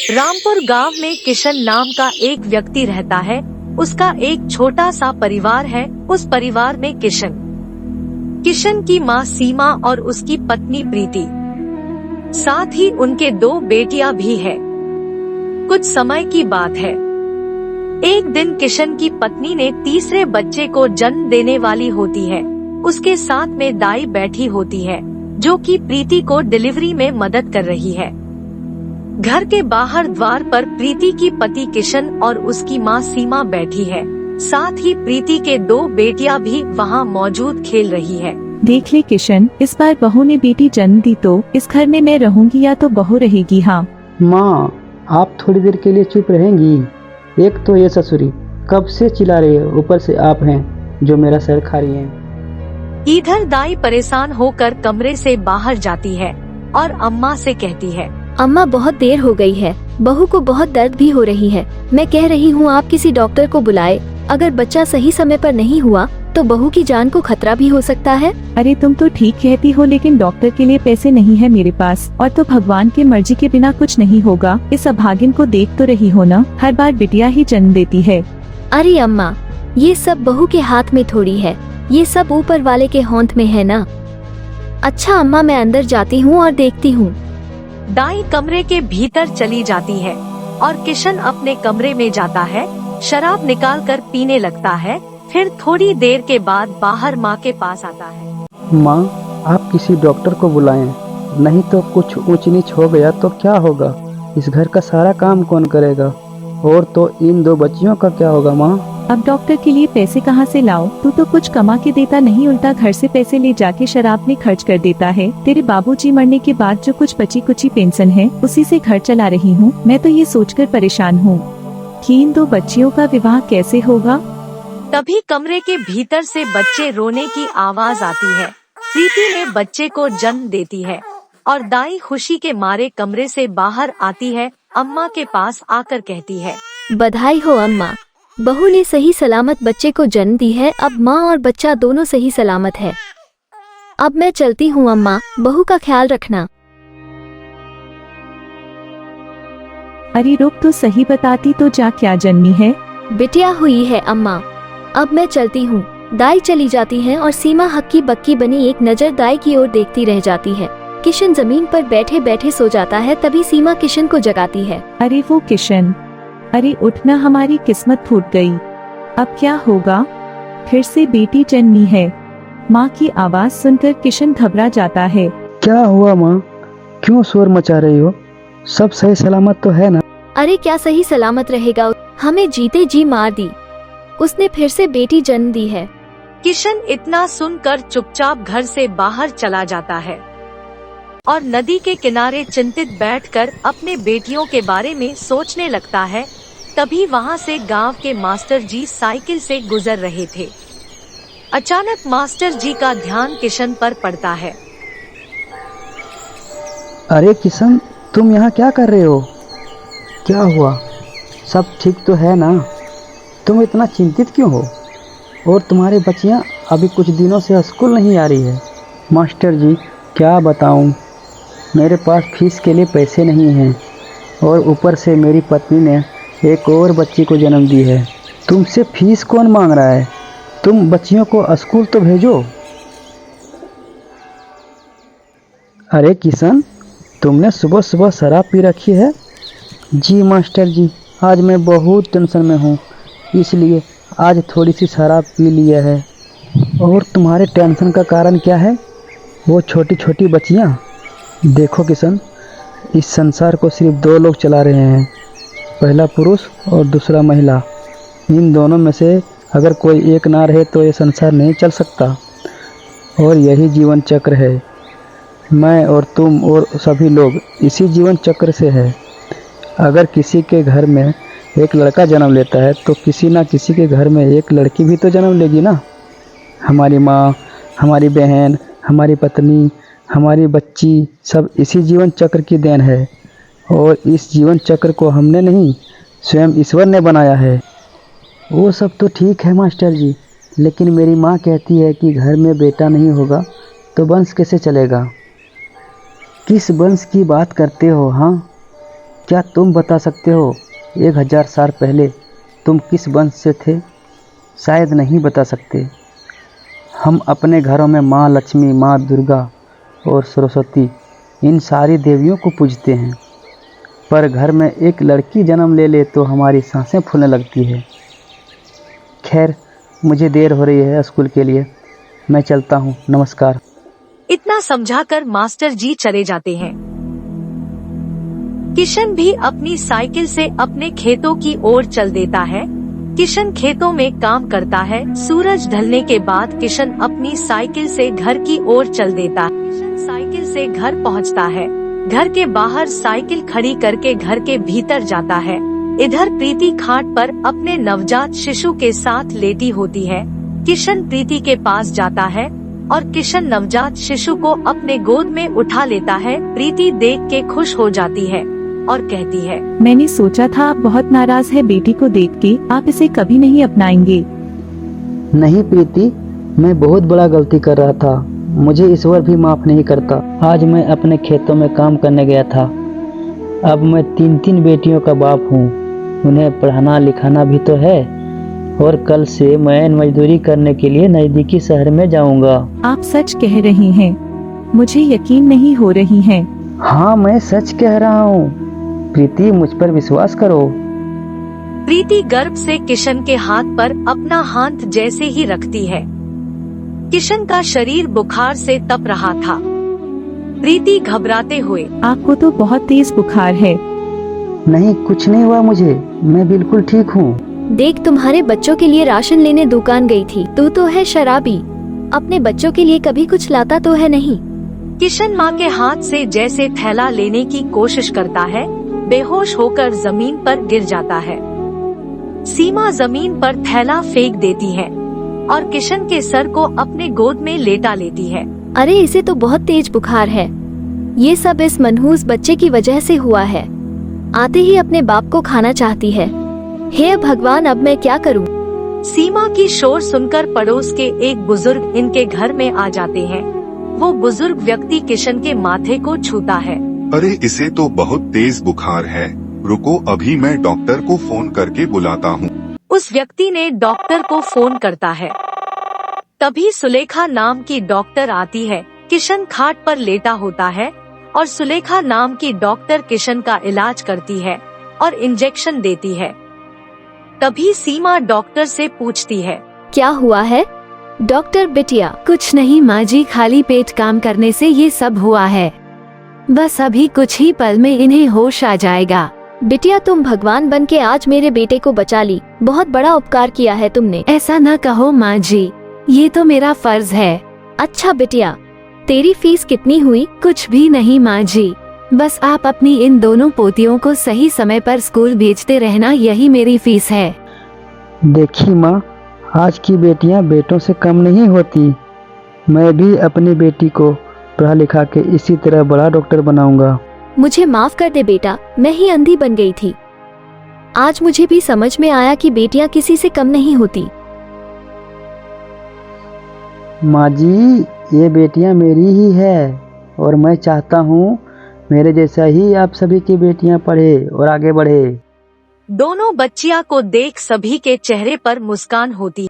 रामपुर गांव में किशन नाम का एक व्यक्ति रहता है। उसका एक छोटा सा परिवार है। उस परिवार में किशन की माँ सीमा और उसकी पत्नी प्रीति, साथ ही उनके 2 बेटियां भी है। कुछ समय की बात है, एक दिन किशन की पत्नी ने तीसरे बच्चे को जन्म देने वाली होती है। उसके साथ में दाई बैठी होती है, जो कि प्रीति को डिलीवरी में मदद कर रही है। घर के बाहर द्वार पर प्रीति की पति किशन और उसकी माँ सीमा बैठी है। साथ ही प्रीति के 2 बेटियां भी वहाँ मौजूद खेल रही है। देख ले किशन, इस बार बहू ने बेटी जन्म दी तो इस घर में मैं रहूंगी या तो बहू रहेगी। हाँ माँ, आप थोड़ी देर के लिए चुप रहेंगी? एक तो ये ससुरी कब से चिल्ला रही है, ऊपर से आप हैं जो मेरा सर खा रही हैं। इधर दाई परेशान होकर कमरे से बाहर जाती है और अम्मा से कहती है, अम्मा बहुत देर हो गई है, बहू को बहुत दर्द भी हो रही है। मैं कह रही हूँ आप किसी डॉक्टर को बुलाए। अगर बच्चा सही समय पर नहीं हुआ तो बहू की जान को खतरा भी हो सकता है। अरे तुम तो ठीक कहती हो, लेकिन डॉक्टर के लिए पैसे नहीं है मेरे पास, और तो भगवान की मर्जी के बिना कुछ नहीं होगा। इस अभागिन को देख तो रही हो ना, हर बार बिटिया ही जन्म देती है। अरे अम्मा, ये सब बहू के हाथ में थोड़ी है, ये सब ऊपर वाले के होंठ में है ना। अच्छा अम्मा, मैं अंदर जाती हूँ और देखती हूँ। दाई कमरे के भीतर चली जाती है और किशन अपने कमरे में जाता है, शराब निकालकर पीने लगता है। फिर थोड़ी देर के बाद बाहर माँ के पास आता है। माँ, आप किसी डॉक्टर को बुलाएं, नहीं तो कुछ ऊंच नीच हो गया तो क्या होगा? इस घर का सारा काम कौन करेगा? और तो इन 2 बच्चियों का क्या होगा माँ? अब डॉक्टर के लिए पैसे कहाँ से लाओ? तू तो कुछ कमा के देता नहीं, उल्टा घर से पैसे ले जाके शराब में खर्च कर देता है। तेरे बाबूजी मरने के बाद जो कुछ बची कुची पेंशन है, उसी से घर चला रही हूँ। मैं तो ये सोचकर परेशान हूँ कि इन 2 बच्चियों का विवाह कैसे होगा। तभी कमरे के भीतर से बच्चे रोने की आवाज आती है। प्रीति ने बच्चे को जन्म देती है और दाई खुशी के मारे कमरे से बाहर आती है। अम्मा के पास आकर कहती है, बधाई हो अम्मा, बहू ने सही सलामत बच्चे को जन्म दी है। अब माँ और बच्चा दोनों सही सलामत है। अब मैं चलती हूँ अम्मा, बहू का ख्याल रखना। अरे रुक, तो सही बताती तो जा, क्या जन्मी है? बिटिया हुई है अम्मा। अब मैं चलती हूँ। दाई चली जाती है और सीमा हक्की बक्की बनी एक नजर दाई की ओर देखती रह जाती है। किशन जमीन पर बैठे बैठे सो जाता है। तभी सीमा किशन को जगाती है। अरे वो किशन, अरे उठना, हमारी किस्मत फूट गई। अब क्या होगा? फिर से बेटी जन्मी है। माँ की आवाज सुनकर किशन घबरा जाता है। क्या हुआ माँ, क्यों शोर मचा रही हो? सब सही सलामत तो है ना? अरे क्या सही सलामत रहेगा, हमें जीते जी मार दी। उसने फिर से बेटी जन्म दी है। किशन इतना सुनकर चुपचाप घर से बाहर चला जाता है और नदी के किनारे चिंतित बैठकर अपने बेटियों के बारे में सोचने लगता है। तभी वहाँ से गांव के मास्टर जी साइकिल से गुजर रहे थे। अचानक मास्टर जी का ध्यान किशन पर पड़ता है। अरे किशन, तुम यहाँ क्या कर रहे हो? क्या हुआ? सब ठीक तो है ना? तुम इतना चिंतित क्यों हो? और तुम्हारी बच्चियाँ अभी कुछ दिनों से स्कूल नहीं आ रही है। मास्टर जी, क्या बताऊं, मेरे पास फीस के लिए पैसे नहीं हैं और ऊपर से मेरी पत्नी ने एक और बच्ची को जन्म दी है। तुमसे फीस कौन मांग रहा है? तुम बच्चियों को स्कूल तो भेजो। अरे किशन, तुमने सुबह सुबह शराब पी रखी है? जी मास्टर जी, आज मैं बहुत टेंशन में हूँ, इसलिए आज थोड़ी सी शराब पी लिया है। और तुम्हारे टेंशन का कारण क्या है? वो छोटी छोटी बच्चियाँ। देखो किशन, इस संसार को सिर्फ 2 लोग चला रहे हैं, पहला पुरुष और दूसरा महिला। इन दोनों में से अगर कोई एक ना रहे तो ये संसार नहीं चल सकता। और यही जीवन चक्र है। मैं और तुम और सभी लोग इसी जीवन चक्र से है। अगर किसी के घर में एक लड़का जन्म लेता है तो किसी ना किसी के घर में एक लड़की भी तो जन्म लेगी ना। हमारी माँ, हमारी बहन, हमारी पत्नी, हमारी बच्ची सब इसी जीवन चक्र की देन है। और इस जीवन चक्र को हमने नहीं, स्वयं ईश्वर ने बनाया है। वो सब तो ठीक है मास्टर जी, लेकिन मेरी माँ कहती है कि घर में बेटा नहीं होगा तो वंश कैसे चलेगा? किस वंश की बात करते हो? हाँ, क्या तुम बता सकते हो 1000 साल पहले तुम किस वंश से थे? शायद नहीं बता सकते। हम अपने घरों में माँ लक्ष्मी, माँ दुर्गा और सरस्वती, इन सारी देवियों को पूजते हैं, पर घर में एक लड़की जन्म ले ले तो हमारी सांसें फूलने लगती है। खैर, मुझे देर हो रही है स्कूल के लिए, मैं चलता हूँ, नमस्कार। इतना समझाकर मास्टर जी चले जाते हैं। किशन भी अपनी साइकिल से अपने खेतों की ओर चल देता है। किशन खेतों में काम करता है। सूरज ढलने के बाद किशन अपनी साइकिल से घर की ओर चल देता है। किशन साइकिल से घर पहुंचता है। घर के बाहर साइकिल खड़ी करके घर के भीतर जाता है। इधर प्रीति खाट पर अपने नवजात शिशु के साथ लेटी होती है। किशन प्रीति के पास जाता है और किशन नवजात शिशु को अपने गोद में उठा लेता है। प्रीति देख के खुश हो जाती है और कहती है, मैंने सोचा था आप बहुत नाराज है बेटी को देख के, आप इसे कभी नहीं अपनाएंगे। नहीं प्रीति, मैं बहुत बड़ा गलती कर रहा था, मुझे ईश्वर भी माफ नहीं करता। आज मैं अपने खेतों में काम करने गया था। अब मैं 3 बेटियों का बाप हूँ, उन्हें पढ़ाना लिखाना भी तो है, और कल से मैं मजदूरी करने के लिए नजदीकी शहर में जाऊंगा। आप सच कह रही हैं? मुझे यकीन नहीं हो रही है। हाँ, मैं सच कह रहा हूँ प्रीति, मुझ पर विश्वास करो। प्रीति गर्व से किशन के हाथ पर अपना हाथ जैसे ही रखती है। किशन का शरीर बुखार से तप रहा था। प्रीति घबराते हुए, आपको तो बहुत तेज बुखार है। नहीं, कुछ नहीं हुआ मुझे, मैं बिल्कुल ठीक हूँ। देख, तुम्हारे बच्चों के लिए राशन लेने दुकान गई थी, तू तो है शराबी, अपने बच्चों के लिए कभी कुछ लाता तो है नहीं। किशन माँ के हाथ से जैसे थैला लेने की कोशिश करता है, बेहोश होकर जमीन पर गिर जाता है। सीमा जमीन पर थैला फेंक देती है और किशन के सर को अपने गोद में लेटा लेती है। अरे, इसे तो बहुत तेज बुखार है। ये सब इस मनहूस बच्चे की वजह से हुआ है। आते ही अपने बाप को खाना चाहती है। हे भगवान, अब मैं क्या करूं? सीमा की शोर सुनकर पड़ोस के एक बुजुर्ग इनके घर में आ जाते हैं। वो बुजुर्ग व्यक्ति किशन के माथे को छूता है। अरे, इसे तो बहुत तेज बुखार है, रुको अभी मैं डॉक्टर को फोन करके बुलाता हूँ। उस व्यक्ति ने डॉक्टर को फोन करता है। तभी सुलेखा नाम की डॉक्टर आती है। किशन खाट पर लेटा होता है और सुलेखा नाम की डॉक्टर किशन का इलाज करती है और इंजेक्शन देती है। तभी सीमा डॉक्टर से पूछती है, क्या हुआ है? डॉक्टर बिटिया, कुछ नहीं माँ जी, खाली पेट काम करने से ये सब हुआ है। बस अभी कुछ ही पल में इन्हें होश आ जाएगा। बिटिया, तुम भगवान बन के आज मेरे बेटे को बचा ली। बहुत बड़ा उपकार किया है तुमने। ऐसा न कहो माँ जी, ये तो मेरा फर्ज है। अच्छा बिटिया, तेरी फीस कितनी हुई? कुछ भी नहीं माँ जी, बस आप अपनी इन दोनों पोतियों को सही समय पर स्कूल भेजते रहना, यही मेरी फीस है। देखी माँ, आज की बेटियां बेटों से कम नहीं होती। मैं भी अपनी बेटी को पढ़ा लिखा के इसी तरह बड़ा डॉक्टर बनाऊंगा। मुझे माफ कर दे बेटा, मैं ही अंधी बन गई थी। आज मुझे भी समझ में आया कि बेटियां किसी से कम नहीं होती। माँ जी, ये बेटियां मेरी ही है और मैं चाहता हूँ मेरे जैसा ही आप सभी की बेटियां पढ़े और आगे बढ़े। दोनों बच्चियां को देख सभी के चेहरे पर मुस्कान होती